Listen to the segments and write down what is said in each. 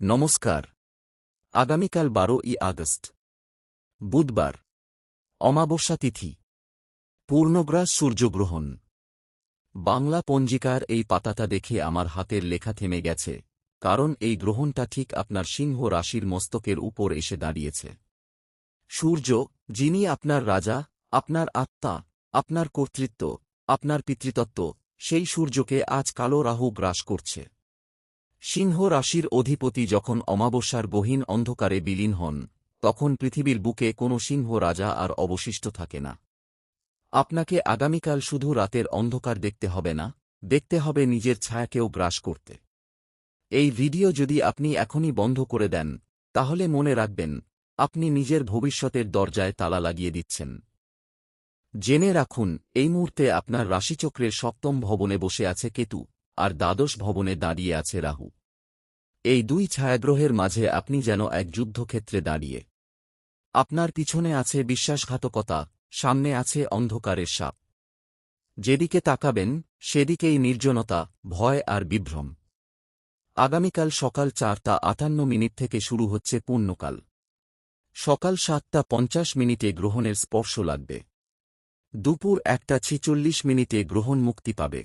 নমস্কার। আগামীকাল 12ই আগস্ট, বুধবার, অমাবস্যা তিথি, পূর্ণগ্রাস সূর্যগ্রহণ। বাংলা পঞ্জিকার এই পাতাটা দেখে আমার হাতের লেখা থেমে গেছে, কারণ এই গ্রহণটা ঠিক আপনার সিংহ রাশির মস্তকের উপর এসে দাঁড়িয়েছে। সূর্য, যিনি আপনার রাজা, আপনার আত্মা, আপনার কর্তৃত্ব, আপনার পিতৃতত্ত্ব, সেই সূর্যকে আজ কালো রাহু গ্রাস করছে। সিংহ রাশির অধিপতি যখন অমাবস্যার গহীন অন্ধকারে বিলীন হন, তখন পৃথিবীর বুকে কোনো সিংহ রাজা আর অবশিষ্ট থাকে না। আপনাকে আগামীকাল শুধু রাতের অন্ধকার দেখতে হবে না, দেখতে হবে নিজের ছায়াকেও গ্রাস করতে। এই ভিডিও যদি আপনি এখনই বন্ধ করে দেন, তাহলে মনে রাখবেন, আপনি নিজের ভবিষ্যতের দরজায় তালা লাগিয়ে দিচ্ছেন। জেনে রাখুন, এই মুহূর্তে আপনার রাশিচক্রের সপ্তম ভবনে বসে আছে কেতু, আর দ্বাদশ ভবনে দাঁড়িয়ে আছে রাহু। এই দুই ছায়াগ্রহের মাঝে আপনি যেন এক যুদ্ধক্ষেত্রে দাঁড়িয়ে। আপনার পিছনে আছে বিশ্বাসঘাতকতা, সামনে আছে অন্ধকারের সাপ। যেদিকে তাকাবেন, সেদিকেই নির্জনতা, ভয় আর বিভ্রম। আগামীকাল সকাল 4:58 থেকে শুরু হচ্ছে পূর্ণকাল। সকাল 7:50 গ্রহণের স্পর্শ লাগবে। দুপুর 1:46 গ্রহণ মুক্তি পাবে।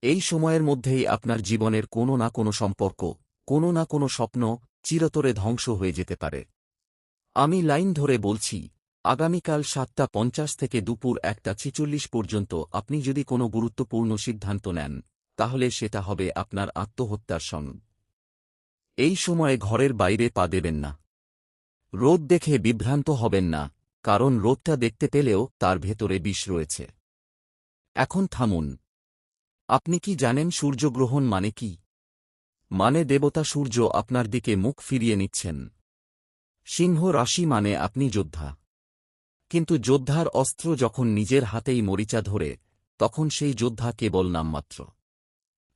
এই সময়ের মধ্যেই আপনার জীবনের কোনো না কোনো সম্পর্ক, কোনো না কোনো স্বপ্ন চিরতরে ধ্বংস হয়ে যেতে পারে। আমি লাইন ধরে বলছি, আগামীকাল 7:50 থেকে দুপুর 1:46 পর্যন্ত আপনি যদি কোনো গুরুত্বপূর্ণ সিদ্ধান্ত নেন, তাহলে সেটা হবে আপনার আত্মহত্যার সঙ্গ। এই সময়ে ঘরের বাইরে পা দেবেন না। রোদ দেখে বিভ্রান্ত হবেন না, কারণ রোদটা দেখতে পেলেও তার ভেতরে বিষ রয়েছে। এখন থামুন। আপনি কি জানেন সূর্যগ্রহণ মানে কি? মানে দেবতা সূর্য আপনার দিকে মুখ ফিরিয়ে নিচ্ছেন। সিংহ রাশি মানে আপনি যোদ্ধা। কিন্তু যোদ্ধার অস্ত্র যখন নিজের হাতেই মরিচা ধরে, তখন সেই যোদ্ধা কেবল নামমাত্র।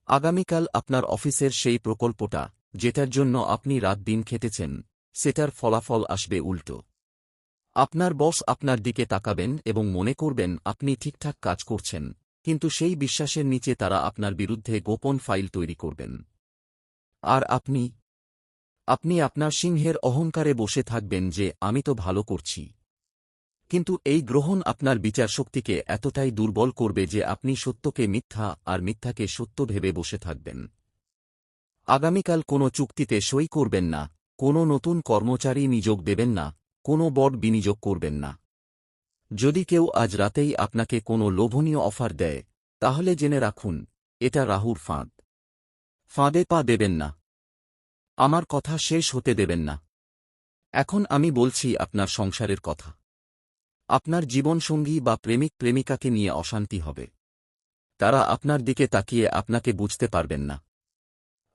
আগামীকাল আপনার অফিসের সেই প্রকল্পটা, যেটার জন্য আপনি রাত দিন খেটেছেন, সেটার ফলাফল আসবে উল্টো। আপনার বস আপনার দিকে তাকাবেন এবং মনে করবেন আপনি ঠিকঠাক কাজ করছেন, কিন্তু সেই বিশ্বাসের নিচে তারা আপনার বিরুদ্ধে গোপন ফাইল তৈরি করবেন। আর আপনি আপনার সিংহের অহংকারে বসে থাকবেন যে আমি তো ভালো করছি। কিন্তু এই গ্রহণ আপনার বিচারশক্তিকে এতটাই দুর্বল করবে যে আপনি সত্যকে মিথ্যা আর মিথ্যাকে সত্য ভেবে বসে থাকবেন। আগামীকাল কোনো চুক্তিতে সই করবেন না, কোনো নতুন কর্মচারী নিয়োগ দেবেন না, কোনো বড় বিনিয়োগ করবেন না। যদি কেউ আজ রাতেই আপনাকে কোনো লোভনীয় অফার দেয়, তাহলে জেনে রাখুন, এটা রাহুর ফাঁদ। ফাঁদে পা দেবেন না। আমার কথা শেষ হতে দেবেন না। এখন আমি বলছি আপনার সংসারের কথা। আপনার জীবনসঙ্গী বা প্রেমিক প্রেমিকাকে নিয়ে অশান্তি হবে। তারা আপনার দিকে তাকিয়ে আপনাকে বুঝতে পারবেন না।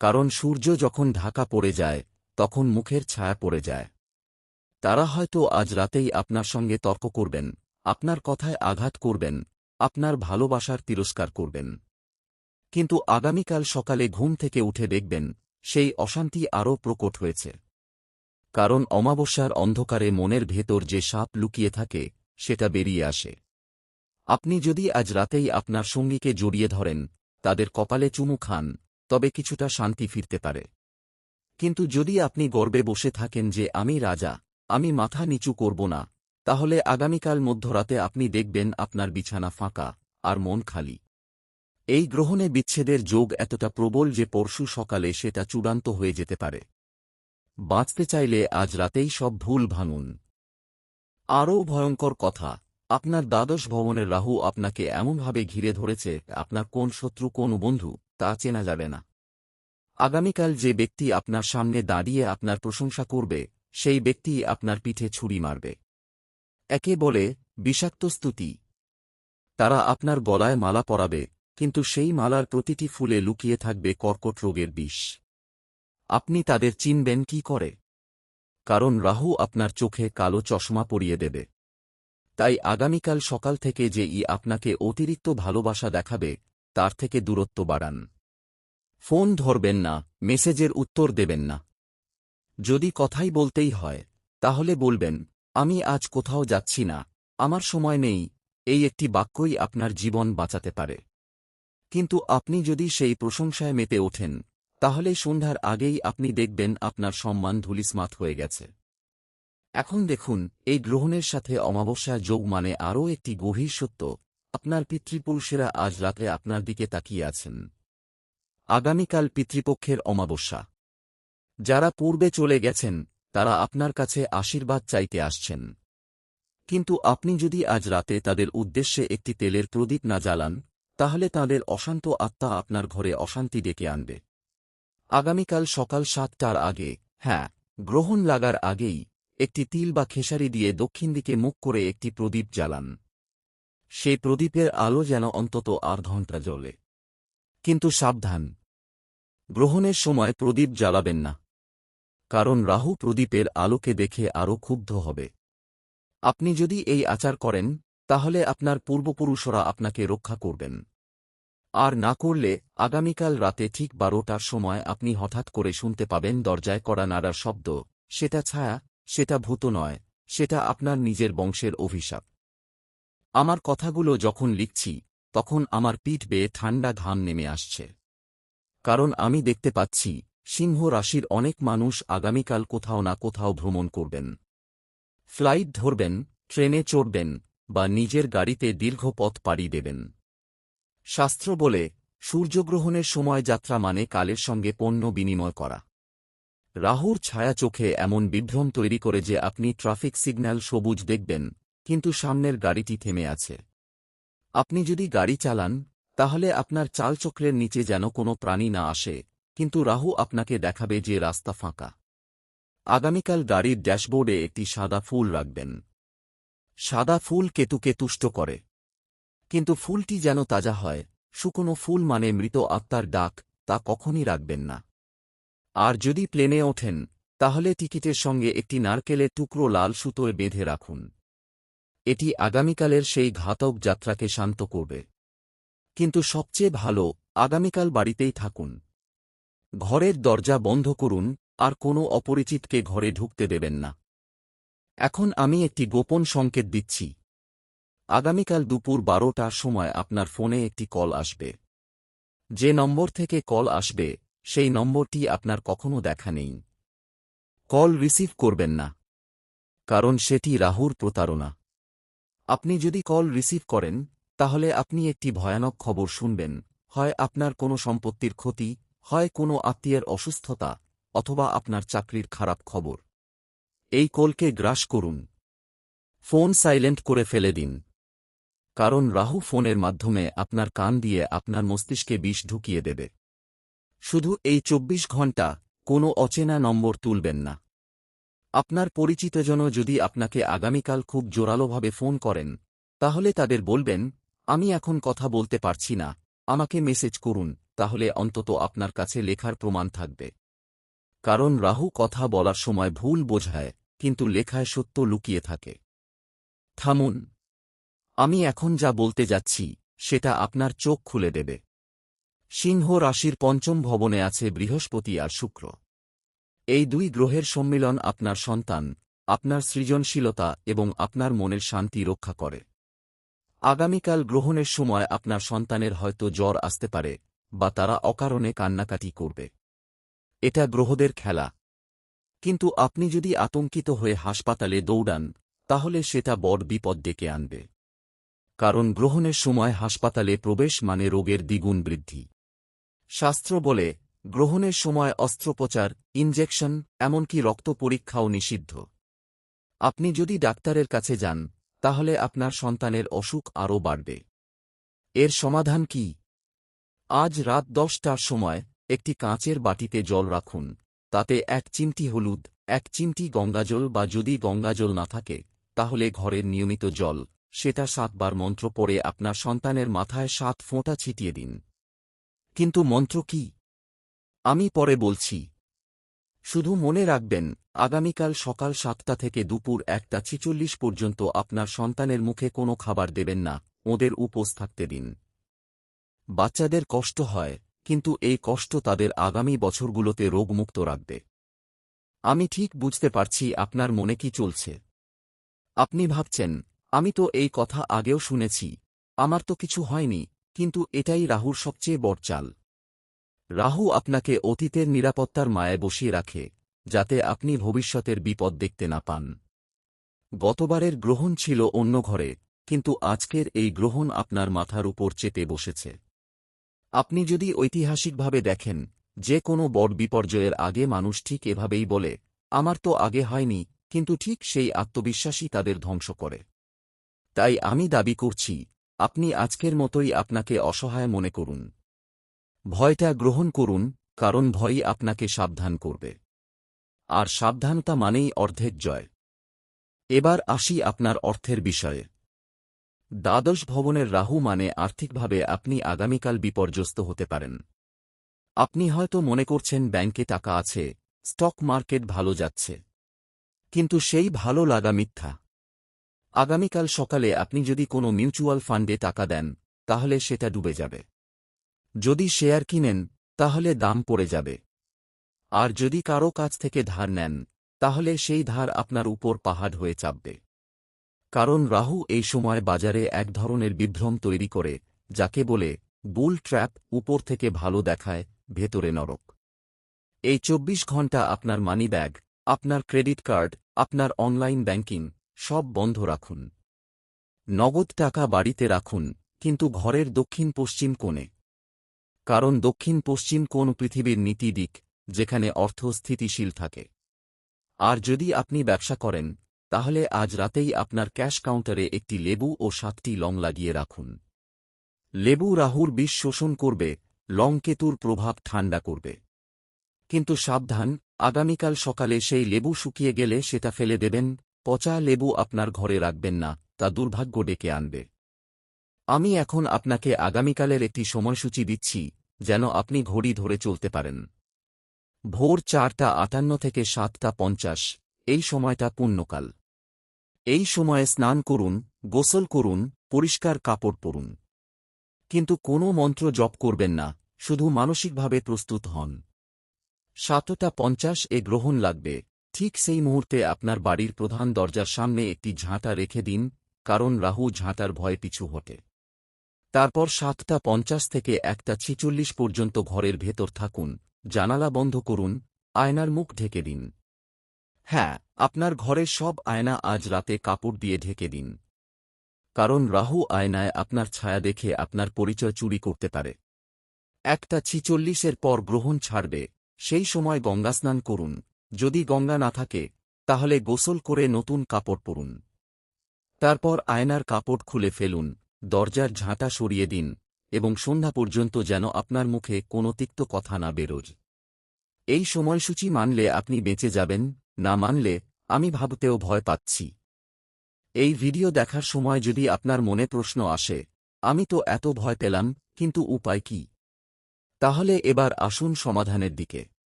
কারণ সূর্য যখন ঢাকা পড়ে যায়, তখন মুখের ছায়া পড়ে যায়। তারা হয়তো আজ রাতেই আপনার সঙ্গে তর্ক করবেন, আপনার কথায় আঘাত করবেন, আপনার ভালোবাসার তিরস্কার করবেন। কিন্তু আগামীকাল সকালে ঘুম থেকে উঠে দেখবেন, সেই অশান্তি আরও প্রকট হয়েছে। কারণ অমাবস্যার অন্ধকারে মনের ভেতর যে সাপ লুকিয়ে থাকে, সেটা বেরিয়ে আসে। আপনি যদি আজ রাতেই আপনার সঙ্গীকে জড়িয়ে ধরেন, তাদের কপালে চুমু খান, তবে কিছুটা শান্তি ফিরতে পারে। কিন্তু যদি আপনি গর্বে বসে থাকেন যে আমি রাজা, আমি মাথা নিচু করব না, তাহলে আগামীকাল মধ্যরাতে আপনি দেখবেন আপনার বিছানা ফাঁকা, আর মন খালি। এই গ্রহণে বিচ্ছেদের যোগ এতটা প্রবল যে পরশু সকালে সেটা চূড়ান্ত হয়ে যেতে পারে। বাঁচতে চাইলে আজ রাতেই সব ভুল ভাঙুন। আরও ভয়ঙ্কর কথা, আপনার দ্বাদশ ভবনের রাহু আপনাকে এমনভাবে ঘিরে ধরেছে, আপনার কোন শত্রু কোন বন্ধু, তা চেনা যাবে না। আগামীকাল যে ব্যক্তি আপনার সামনে দাঁড়িয়ে আপনার প্রশংসা করবে, সেই ব্যক্তি আপনার পিঠে ছুরি মারবে। একে বলে বিষাক্ত স্তুতি। তারা আপনার গলায় মালা পরাবে, কিন্তু সেই মালার প্রতিটি ফুলে লুকিয়ে থাকবে কর্কট রোগের বিষ। আপনি তাদের চিনবেন কি করে? কারণ রাহু আপনার চোখে কালো চশমা পরিয়ে দেবে। তাই আগামীকাল সকাল থেকে যে আপনাকে অতিরিক্ত ভালোবাসা দেখাবে, তার থেকে দূরত্ব বাড়ান। ফোন ধরবেন না, মেসেজের উত্তর দেবেন না। যদি কথাই বলতেই হয়, তাহলে বলবেন, আমি আজ কোথাও যাচ্ছি না, আমার সময় নেই। এই একটি বাক্যই আপনার জীবন বাঁচাতে পারে। কিন্তু আপনি যদি সেই প্রশংসায় মেতে ওঠেন, তাহলে সন্ধ্যার আগেই আপনি দেখবেন আপনার সম্মান ধূলিসাৎ হয়ে গেছে। এখন দেখুন, এই গ্রহণের সাথে অমাবস্যা যোগ মানে আরও একটি গভীর সত্য। আপনার পিতৃপুরুষেরা আজ রাতে আপনার দিকে তাকিয়ে আছেন। আগামীকাল পিতৃপক্ষের অমাবস্যা। যারা পূর্বে চলে গেছেন তারা আপনার কাছে আশীর্বাদ চাইতে আসছেন। কিন্তু আপনি যদি আজ রাতে তাদের উদ্দেশ্যে একটি তেলের প্রদীপ না জ্বালান, তাহলে তাঁদের অশান্ত আত্মা আপনার ঘরে অশান্তি ডেকে আনবে। আগামীকাল সকাল ৭টার আগে, হ্যাঁ, গ্রহণ লাগার আগেই একটি তিল বা খেসারি দিয়ে দক্ষিণ দিকে মুখ করে একটি প্রদীপ জ্বালান। সেই প্রদীপের আলো যেন অন্তত ৮ ঘণ্টা জ্বলে। কিন্তু সাবধান, গ্রহণের সময় প্রদীপ জ্বালাবেন না, কারণ রাহু প্রদীপের আলোকে দেখে আরও ক্ষুব্ধ হবে। আপনি যদি এই আচার করেন, তাহলে আপনার পূর্বপুরুষরা আপনাকে রক্ষা করবেন। আর না করলে আগামীকাল রাতে ঠিক ১২টার সময় আপনি হঠাৎ করে শুনতে পাবেন দরজায় কড়া নাড়ার শব্দ। সেটা ছায়া, সেটা ভূত নয়, সেটা আপনার নিজের বংশের অভিশাপ। আমার কথাগুলো যখন লিখছি, তখন আমার পিঠ বেয়ে ঠান্ডা ঘাম নেমে আসছে। কারণ আমি দেখতে পাচ্ছি, সিংহ রাশির অনেক মানুষ আগামীকাল কোথাও না কোথাও ভ্রমণ করবেন। ফ্লাইট ধরবেন, ট্রেনে চড়বেন, বা নিজের গাড়িতে দীর্ঘ পথ পাড়ি দেবেন। শাস্ত্র বলে, সূর্যগ্রহণের সময় যাত্রা মানে কালের সঙ্গে পণ্য বিনিময় করা। রাহুর ছায়া চোখে এমন বিভ্রম তৈরি করে যে আপনি ট্রাফিক সিগন্যাল সবুজ দেখবেন, কিন্তু সামনের গাড়িটি থেমে আছে। আপনি যদি গাড়ি চালান, তাহলে আপনার চালচক্রের নিচে যেন কোনো প্রাণী না আসে, কিন্তু রাহু আপনাকে দেখাবে যে রাস্তা ফাঁকা। আগামীকাল গাড়ির ড্যাশবোর্ডে একটি সাদা ফুল রাখবেন। সাদা ফুল কেতুকে তুষ্ট করে, কিন্তু ফুলটি যেন তাজা হয়। শুকনো ফুল মানে মৃত আত্মার ডাক, তা কখনই রাখবেন না। আর যদি প্লেনে ওঠেন, তাহলে টিকিটের সঙ্গে একটি নারকেলের টুকরো লাল সুতোয় বেঁধে রাখুন। এটি আগামীকালের সেই ঘাতক যাত্রাকে শান্ত করবে। কিন্তু সবচেয়ে ভালো, আগামীকাল বাড়িতেই থাকুন। ঘরের দরজা বন্ধ করুন, আর কোনো অপরিচিতকে ঘরে ঢুকতে দেবেন না। এখন আমি একটি গোপন সংকেত দিচ্ছি। আগামীকাল দুপুর ১২টার সময় আপনার ফোনে একটি কল আসবে। যে নম্বর থেকে কল আসবে, সেই নম্বরটি আপনার কখনো দেখা নেই। কল রিসিভ করবেন না, কারণ সেটি রাহুর প্রতারণা। আপনি যদি কল রিসিভ করেন, তাহলে আপনি একটি ভয়ানক খবর শুনবেন। হয় আপনার কোনো সম্পত্তির ক্ষতি, হয় কোনো আত্মীয়ের অসুস্থতা, অথবা আপনার চাকরির খারাপ খবর। এই কলকে গ্রাস করুন। ফোন সাইলেন্ট করে ফেলে দিন, কারণ রাহু ফোনের মাধ্যমে আপনার কান দিয়ে আপনার মস্তিষ্কে বিষ ঢুকিয়ে দেবে। শুধু এই ২৪ ঘণ্টা কোনো অচেনা নম্বর তুলবেন না। আপনার পরিচিতজন যদি আপনাকে আগামীকাল খুব জোরালোভাবে ফোন করেন, তাহলে তাদের বলবেন, আমি এখন কথা বলতে পারছি না, আমাকে মেসেজ করুন। তাহলে অন্তত আপনার কাছে লেখার প্রমাণ থাকবে। কারণ রাহু কথা বলার সময় ভুল বোঝায়, কিন্তু লেখায় সত্য লুকিয়ে থাকে। থামুন, আমি এখন যা বলতে যাচ্ছি, সেটা আপনার চোখ খুলে দেবে। সিংহ রাশির পঞ্চম ভবনে আছে বৃহস্পতি আর শুক্র। এই দুই গ্রহের সম্মিলন আপনার সন্তান, আপনার সৃজনশীলতা এবং আপনার মনের শান্তি রক্ষা করে। আগামীকাল গ্রহণের সময় আপনার সন্তানের হয়তো জ্বর আসতে পারে, বা তারা অকারণে কান্নাকাটি করবে। এটা গ্রহদের খেলা। কিন্তু আপনি যদি আতঙ্কিত হয়ে হাসপাতালে দৌড়ান, তাহলে সেটা বড় বিপদ ডেকে আনবে। কারণ গ্রহণের সময় হাসপাতালে প্রবেশ মানে রোগের দ্বিগুণ বৃদ্ধি। শাস্ত্র বলে, গ্রহণের সময় অস্ত্রোপচার, ইনজেকশন, এমনকি রক্ত পরীক্ষাও নিষিদ্ধ। আপনি যদি ডাক্তারের কাছে যান, তাহলে আপনার সন্তানের অসুখ আরও বাড়বে। এর সমাধান কি? আজ রাত ১০টার সময় একটি কাঁচের বাটিতে জল রাখুন। তাতে ১ চিমটি হলুদ, ১ চিমটি গঙ্গাজল, বা যদি গঙ্গাজল না থাকে, তাহলে ঘরের নিয়মিত জল, সেটা ৭ বার মন্ত্র পড়ে আপনার সন্তানের মাথায় ৭ ফোঁটা ছিটিয়ে দিন। কিন্তু মন্ত্র কি? আমি পরে বলছি। শুধু মনে রাখবেন, আগামীকাল সকাল ৭টা থেকে দুপুর ১টা ৪৬ পর্যন্ত আপনার সন্তানের মুখে কোনো খাবার দেবেন না, ওদের উপোস থাকতে দিন। বাচ্চাদের কষ্ট হয়, কিন্তু এই কষ্ট তাদের আগামী বছরগুলোতে রোগমুক্ত রাখবে। আমি ঠিক বুঝতে পারছি আপনার মনে কি চলছে। আপনি ভাবছেন, আমি তো এই কথা আগেও শুনেছি, আমার তো কিছু হয়নি। কিন্তু এটাই রাহুর সবচেয়ে বড় চাল। রাহু আপনাকে অতীতের নিরাপত্তার মায়ায় বসিয়ে রাখে, যাতে আপনি ভবিষ্যতের বিপদ দেখতে না পান। গতবারের গ্রহণ ছিল অন্য ঘরে, কিন্তু আজকের এই গ্রহণ আপনার মাথার উপর চেপে বসেছে। আপনি যদি ঐতিহাসিকভাবে দেখেন, যে কোনো বড় বিপর্যয়ের আগে মানুষ ঠিক এভাবেই বলে, আমার তো আগে হয়নি, কিন্তু ঠিক সেই আত্মবিশ্বাসই তাদের ধ্বংস করে। তাই আমি দাবি করছি, আপনি আজকের মতোই আপনাকে অসহায় মনে করুন। ভয়টা গ্রহণ করুন, কারণ ভয়ই আপনাকে সাবধান করবে। আর সাবধানতা মানেই অর্ধেক জয়। এবার আসি আপনার অর্থের বিষয়ে। দ্বাদশ ভবনের রাহু মানে আর্থিকভাবে আপনি আগামীকাল বিপর্যস্ত হতে পারেন। আপনি হয়তো মনে করছেন ব্যাংকে টাকা আছে, স্টক মার্কেট ভালো যাচ্ছে। কিন্তু সেই ভালো লাগা মিথ্যা। আগামীকাল সকালে আপনি যদি কোনো মিউচুয়াল ফান্ডে টাকা দেন, তাহলে সেটা ডুবে যাবে। যদি শেয়ার কিনেন, তাহলে দাম পড়ে যাবে। আর যদি কারো কাছ থেকে ধার নেন, তাহলে সেই ধার আপনার উপর পাহাড় হয়ে চাপবে। কারণ রাহু এই সময় বাজারে এক ধরনের বিভ্রম তৈরি করে, যাকে বলে বুল ট্র্যাপ। উপর থেকে ভালো দেখায়, ভেতরে নরক। এই ২৪ ঘণ্টা আপনার মানিব্যাগ, আপনার ক্রেডিট কার্ড, আপনার অনলাইন ব্যাংকিং সব বন্ধ রাখুন। নগদ টাকা বাড়িতে রাখুন, কিন্তু ঘরের দক্ষিণ পশ্চিম কোণে। কারণ দক্ষিণ পশ্চিম কোণ পৃথিবীর নীতি দিক, যেখানে অর্থ স্থিতিশীল থাকে। আর যদি আপনি ব্যবসা করেন, তাহলে আজ রাতেই আপনার ক্যাশ কাউন্টারে একটি লেবু ও ৭টি লং লাগিয়ে রাখুন। লেবু রাহুর বিষ শোষণ করবে, লং কেতুর প্রভাব ঠান্ডা করবে। কিন্তু সাবধান, আগামীকাল সকালে সেই লেবু শুকিয়ে গেলে সেটা ফেলে দেবেন। পচা লেবু আপনার ঘরে রাখবেন না, তা দুর্ভাগ্য ডেকে আনবে। আমি এখন আপনাকে আগামীকালের একটি সময়সূচি দিচ্ছি, যেন আপনি ঘড়ি ধরে চলতে পারেন। ভোর ৪:৫৮ থেকে ৭:৫০, এই সময়টা পুণ্যকাল। এই সময়ে স্নান করুন, গোসল করুন, পরিষ্কার কাপড় পরুন। কিন্তু কোনো মন্ত্র জপ করবেন না, শুধু মানসিকভাবে প্রস্তুত হন। ৭:৫০ এ গ্রহণ লাগবে, ঠিক সেই মুহূর্তে আপনার বাড়ির প্রধান দরজার সামনে একটি ঝাঁটা রেখে দিন, কারণ রাহু ঝাঁটার ভয়ে পিছু হটে। তারপর ৭:৫০ থেকে ১:৪৬ পর্যন্ত ঘরের ভেতর থাকুন, জানালা বন্ধ করুন, আয়নার মুখ ঢেকে দিন। হ্যাঁ, আপনার ঘরের সব আয়না আজ রাতে কাপড় দিয়ে ঢেকে দিন। কারণ রাহু আয়নায় আপনার ছায়া দেখে আপনার পরিচয় চুরি করতে পারে। ১:৪৬-এর পর গ্রহণ ছাড়বে, সেই সময় গঙ্গাস্নান করুন। যদি গঙ্গা না থাকে, তাহলে গোসল করে নতুন কাপড় পরুন। তারপর আয়নার কাপড় খুলে ফেলুন, দরজার ঝাঁটা সরিয়ে দিন, এবং সন্ধ্যা পর্যন্ত যেন আপনার মুখে কোনো তিক্ত কথা না বেরোয়। এই সময়সূচি মানলে আপনি বেঁচে যাবেন, না মানলে আমি ভাবতেও ভয় পাচ্ছি। এই ভিডিও দেখার সময় যদি আপনার মনে প্রশ্ন আসে, আমি তো এত ভয় পেলাম, কিন্তু উপায় কি? তাহলে এবার আসুন সমাধানের দিকে।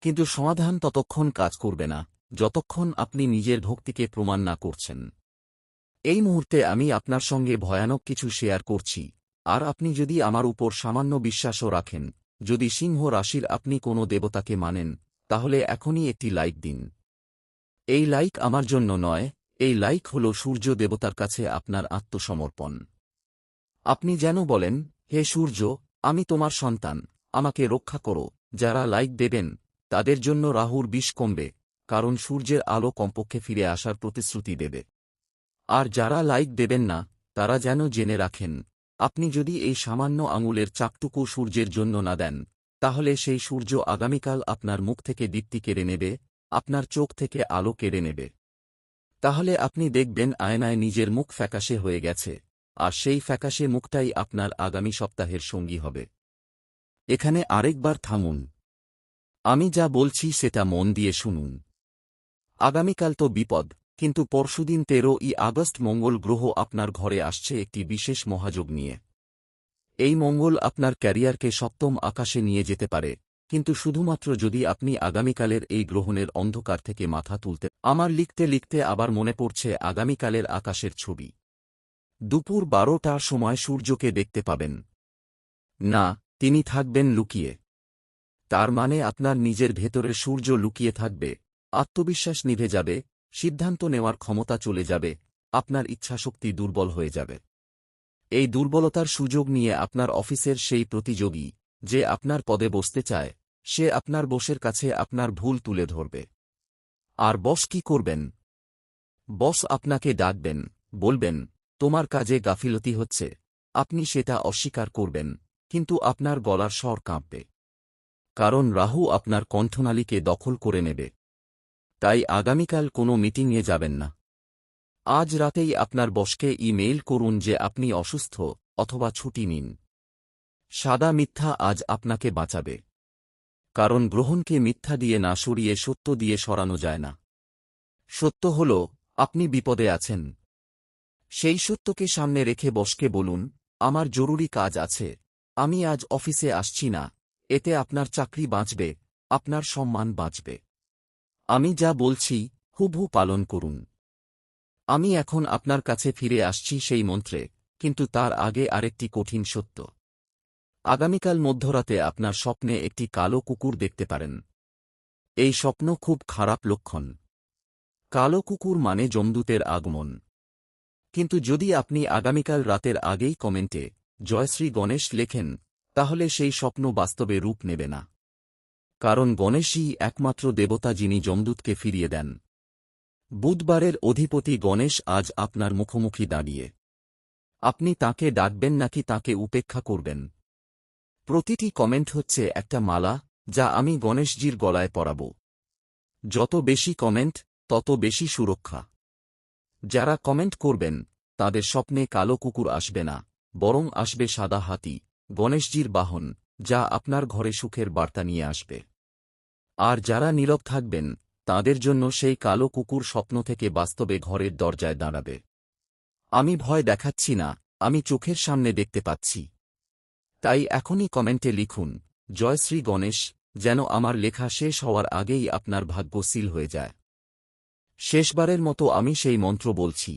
কিন্তু সমাধান ততক্ষণ কাজ করবে না, যতক্ষণ আপনি নিজের ভক্তিকে প্রমাণ না করছেন। এই মুহূর্তে আমি আপনার সঙ্গে ভয়ানক কিছু শেয়ার করছি, আর আপনি যদি আমার উপর সামান্য বিশ্বাসও রাখেন, যদি সিংহ রাশির আপনি কোনো দেবতাকে মানেন, তাহলে এখনই একটি লাইক দিন। এই লাইক আমার জন্য নয়, এই লাইক হল সূর্য দেবতার কাছে আপনার আত্মসমর্পণ। আপনি যেন বলেন, হে সূর্য, আমি তোমার সন্তান, আমাকে রক্ষা করো। যারা লাইক দেবেন, তাদের জন্য রাহুর বিষ কমবে, কারণ সূর্যের আলো কমপক্ষে ফিরে আসার প্রতিশ্রুতি দেবে। আর যারা লাইক দেবেন না, তারা যেন জেনে রাখেন, আপনি যদি এই সামান্য আঙুলের চাকটুকু সূর্যের জন্য না দেন, তাহলে সেই সূর্য আগামীকাল আপনার মুখ থেকে দীপ্তি কেড়ে নেবে, আপনার চোখ থেকে আলো কেড়ে নেবে। তাহলে আপনি দেখবেন আয়নায় নিজের মুখ ফ্যাকাশে হয়ে গেছে, আর সেই ফ্যাকাশে মুখটাই আপনার আগামী সপ্তাহের সঙ্গী হবে। এখানে আরেকবার থামুন। আমি যা বলছি সেটা মন দিয়ে শুনুন। আগামীকাল তো বিপদ, কিন্তু পরশুদিন ১৩ই আগস্ট মঙ্গল গ্রহ আপনার ঘরে আসছে একটি বিশেষ মহাযোগ নিয়ে। এই মঙ্গল আপনার ক্যারিয়ারকে সপ্তম আকাশে নিয়ে যেতে পারে, কিন্তু শুধুমাত্র যদি আপনি আগামীকালের এই গ্রহণের অন্ধকার থেকে মাথা তুলতে। আমার লিখতে লিখতে আবার মনে পড়ছে আগামীকালের আকাশের ছবি। দুপুর ১২টার সময় সূর্যকে দেখতে পাবেন না, তিনি থাকবেন লুকিয়ে। তার মানে আপনার নিজের ভেতরের সূর্য লুকিয়ে থাকবে, আত্মবিশ্বাস নিভে যাবে, সিদ্ধান্ত নেওয়ার ক্ষমতা চলে যাবে, আপনার ইচ্ছাশক্তি দুর্বল হয়ে যাবে। এই দুর্বলতার সুযোগ নিয়ে আপনার অফিসের সেই প্রতিযোগী, যে আপনার পদে বসতে চায় সে আপনার বসের কাছে আপনার ভুল তুলে ধরবে। আর বস কি করবেন? বস আপনাকে ডাকবেন, বলবেন, তোমার কাজে গাফিলতি হচ্ছে, আপনি সেটা অস্বীকার করবেন, কিন্তু আপনার গলার স্বর কাঁপবে। কারণ রাহু আপনার কণ্ঠনালীকে দখল করে নেবে। তাই আগামীকাল কোনো মিটিংয়ে যাবেন না। আজ রাতেই আপনার বসকে ইমেইল করুন যে আপনি অসুস্থ অথবা ছুটি নিন। সাদা মিথ্যা আজ আপনাকে বাঁচাবে। কারণ গ্রহণকে মিথ্যা দিয়ে না সরিয়ে সত্য দিয়ে সরানো যায় না। সত্য হল আপনি বিপদে আছেন। সেই সত্যকে সামনে রেখে বসকে বলুন, আমার জরুরি কাজ আছে, আমি আজ অফিসে আসছি না। এতে আপনার চাকরি বাঁচবে, আপনার সম্মান বাঁচবে। আমি যা বলছি হুবহু পালন করুন। আমি এখন আপনার কাছে ফিরে আসছি সেই মন্ত্রে, কিন্তু তার আগে আরেকটি কঠিন সত্য। আগামীকাল মধ্যরাতে আপনার স্বপ্নে একটি কালো কুকুর দেখতে পারেন। এই স্বপ্ন খুব খারাপ লক্ষণ। কালো কুকুর মানে যমদূতের আগমন। কিন্তু যদি আপনি আগামীকাল রাতের আগেই কমেন্টে জয়শ্রী গণেশ লেখেন, তাহলে সেই স্বপ্ন বাস্তবে রূপ নেবে না। কারণ গণেশই একমাত্র দেবতা যিনি যমদূতকে ফিরিয়ে দেন। বুধবারের অধিপতি গণেশ আজ আপনার মুখোমুখি দাঁড়িয়ে। আপনি তাকে ডাকবেন নাকি তাকে উপেক্ষা করবেন? প্রতিটি কমেন্ট হচ্ছে একটা মালা, যা আমি গণেশজির গলায় পরাব। যত বেশি কমেন্ট তত বেশি সুরক্ষা। যারা কমেন্ট করবেন তাদের স্বপ্নে কালো কুকুর আসবে না, বরং আসবে সাদা হাতি, গণেশজির বাহন, যা আপনার ঘরে সুখের বার্তা নিয়ে আসবে। আর যারা নীরব থাকবেন তাদের জন্য সেই কালো কুকুর স্বপ্ন থেকে বাস্তবে ঘরের দরজায় দাঁড়াবে। আমি ভয় দেখাচ্ছি না, আমি চোখের সামনে দেখতে পাচ্ছি। তাই এখনই কমেন্টে লিখুন, জয়শ্রী গণেশ, যেন আমার লেখা শেষ হওয়ার আগেই আপনার ভাগ্য সিল হয়ে যায়। শেষবারের মতো আমি সেই মন্ত্র বলছি।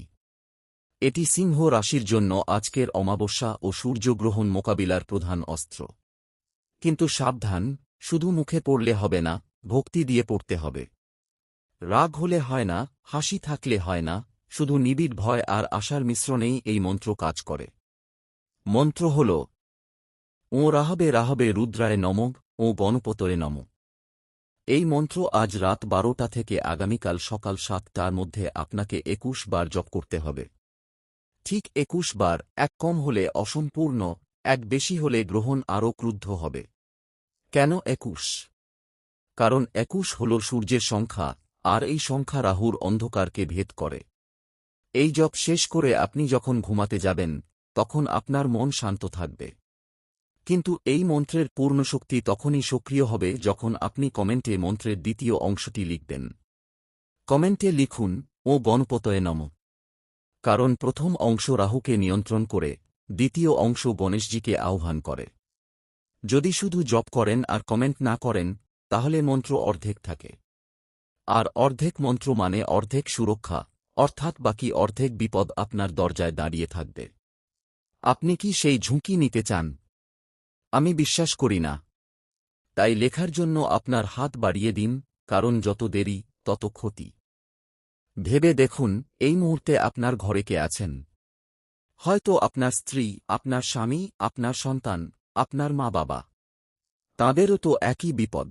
এটি সিংহ রাশির জন্য আজকের অমাবস্যা ও সূর্যগ্রহণ মোকাবিলার প্রধান অস্ত্র। কিন্তু সাবধান, শুধু মুখে পড়লে হবে না, ভক্তি দিয়ে পড়তে হবে। রাগ হলে হয় না, হাসি থাকলে হয় না, শুধু নিবিড় ভয় আর আশার মিশ্রণেই এই মন্ত্র কাজ করে। মন্ত্র হল ও রাহবে রাহবে রুদ্রায় নমঃ, ও গণপতয়ে নমঃ। এই মন্ত্র আজ রাত 12টা থেকে আগামীকাল সকাল 7টার মধ্যে আপনাকে 21 বার জপ করতে হবে। ঠিক 21 বার, এক কম হলে অসম্পূর্ণ, এক বেশি হলে গ্রহণ আরও ক্রুদ্ধ হবে। কেন 21? কারণ 21 হল সূর্যের সংখ্যা, আর এই সংখ্যা রাহুর অন্ধকারকে ভেদ করে। এই জপ শেষ করে আপনি যখন ঘুমাতে যাবেন তখন আপনার মন শান্ত থাকবে। কিন্তু এই মন্ত্রের পূর্ণ শক্তি তখনই সক্রিয় হবে যখন আপনি কমেন্টে মন্ত্রের দ্বিতীয় অংশটি লিখবেন। কমেন্টে লিখুন, ও গণপতয়ে নমঃ। কারণ প্রথম অংশ রাহুকে নিয়ন্ত্রণ করে, দ্বিতীয় অংশ গণেশজিকে আহ্বান করে। যদি শুধু জপ করেন আর কমেন্ট না করেন, তাহলে মন্ত্র অর্ধেক থাকে। আর অর্ধেক মন্ত্র মানে অর্ধেক সুরক্ষা, অর্থাৎ বাকি অর্ধেক বিপদ আপনার দরজায় দাঁড়িয়ে থাকবে। আপনি কি সেই ঝুঁকি নিতে চান? আমি বিশ্বাস করি না। তাই লেখার জন্য আপনার হাত বাড়িয়ে দিন, কারণ যত দেরি তত ক্ষতি। ভেবে দেখুন, এই মুহূর্তে আপনার ঘরে কে আছেন? হয়তো আপনার স্ত্রী, আপনার স্বামী, আপনার সন্তান, আপনার মা বাবা। তাঁদেরও তো একই বিপদ।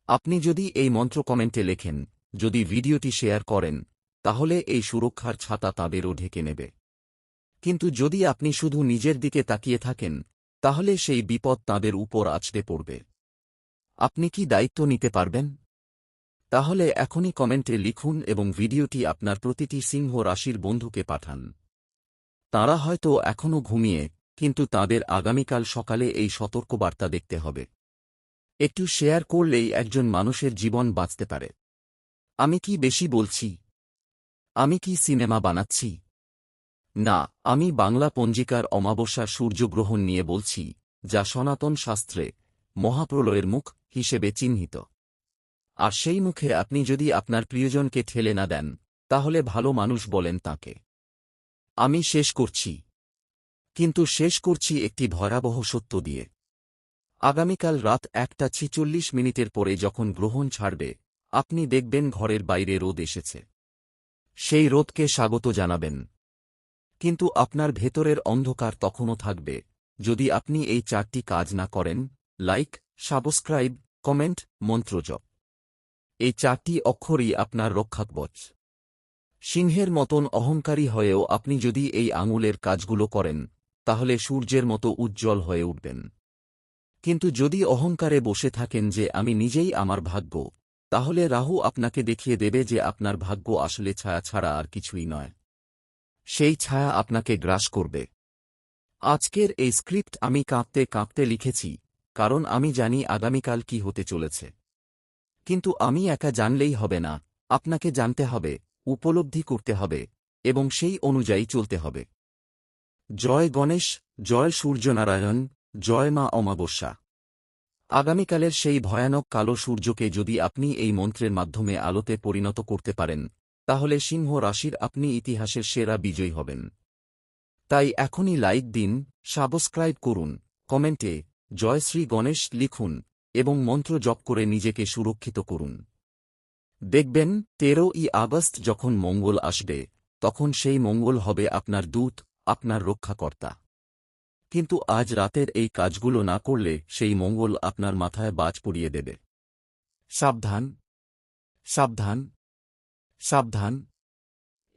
আপনি যদি এই মন্ত্র কমেন্টে লেখেন, যদি ভিডিওটি শেয়ার করেন, তাহলে এই সুরক্ষার ছাতা তাঁদেরও ঢেকে নেবে। কিন্তু যদি আপনি শুধু নিজের দিকে তাকিয়ে থাকেন, তাহলে সেই বিপদ তাঁদের উপর আছড়ে পড়বে। আপনি কি দায়িত্ব নিতে পারবেন? তাহলে এখনই কমেন্টে লিখুন এবং ভিডিওটি আপনার প্রতিটি সিংহ রাশির বন্ধুকে পাঠান। তাঁরা হয়তো এখনও ঘুমিয়ে, কিন্তু তাঁদের আগামীকাল সকালে এই সতর্কবার্তা দেখতে হবে। একটু শেয়ার করলেই একজন মানুষের জীবন বাঁচতে পারে। আমি কি বেশি বলছি? আমি কি সিনেমা বানাচ্ছি? না, আমি বাংলা পঞ্জিকার অমাবস্যার সূর্যগ্রহণ নিয়ে বলছি, যা সনাতন শাস্ত্রে মহাপ্রলয়ের মুখ হিসেবে চিহ্নিত। আর সেই মুখে আপনি যদি আপনার প্রিয়জনকে ঠেলে না দেন, তাহলে ভালো মানুষ বলেন তাকে। আমি শেষ করছি। কিন্তু শেষ করছি একটি ভয়াবহ সত্য দিয়ে। আগামীকাল রাত 1:46 পরে যখন গ্রহণ ছাড়বে, আপনি দেখবেন ঘরের বাইরে রোদ এসেছে। সেই রোদকে স্বাগত জানাবেন। কিন্তু আপনার ভেতরের অন্ধকার তখনও থাকবে, যদি আপনি এই 4টি কাজ না করেন, লাইক, সাবস্ক্রাইব, কমেন্ট, মন্ত্র জপ। এই 4টি অক্ষরই আপনার রক্ষাকবচ। সিংহের মতন অহংকারী হয়েও আপনি যদি এই আঙুলের কাজগুলো করেন, তাহলে সূর্যের মতো উজ্জ্বল হয়ে উঠবেন। কিন্তু যদি অহংকারে বসে থাকেন যে আমি নিজেই আমার ভাগ্য, তাহলে রাহু আপনাকে দেখিয়ে দেবে যে আপনার ভাগ্য আসলে ছায়া ছাড়া আর কিছুই নয়। সেই ছায়া আপনাকে গ্রাস করবে। আজকের এই স্ক্রিপ্ট আমি কাঁপতে কাঁপতে লিখেছি, কারণ আমি জানি আগামীকাল কি হতে চলেছে। কিন্তু আমি একা জানলেই হবে না, আপনাকে জানতে হবে, উপলব্ধি করতে হবে, এবং সেই অনুযায়ী চলতে হবে। জয় গণেশ, জয় সূর্যনারায়ণ, জয় মা অমাবস্যা। আগামীকালের সেই ভয়ানক কালো সূর্যকে যদি আপনি এই মন্ত্রের মাধ্যমে আলোতে পরিণত করতে পারেন, তাহলে সিংহ রাশির আপনি ইতিহাসের সেরা বিজয়ী হবেন। তাই এখনই লাইক দিন, সাবস্ক্রাইব করুন, কমেন্টে জয় শ্রী গণেশ লিখুন এবং মন্ত্র জপ করে নিজেকে সুরক্ষিত করুন। দেখবেন 13ই আগস্ট যখন মঙ্গল আসবে, তখন সেই মঙ্গল হবে আপনার দূত, আপনার রক্ষাকর্তা। কিন্তু আজ রাতের এই কাজগুলো না করলে সেই মঙ্গল আপনার মাথায় বাজ পড়িয়ে দেবে। সাবধান, সাবধান, সাবধান।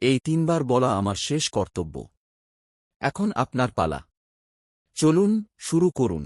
এই 3বার বলা আমার শেষ কর্তব্য। এখন আপনার পালা। চলুন, শুরু করুন।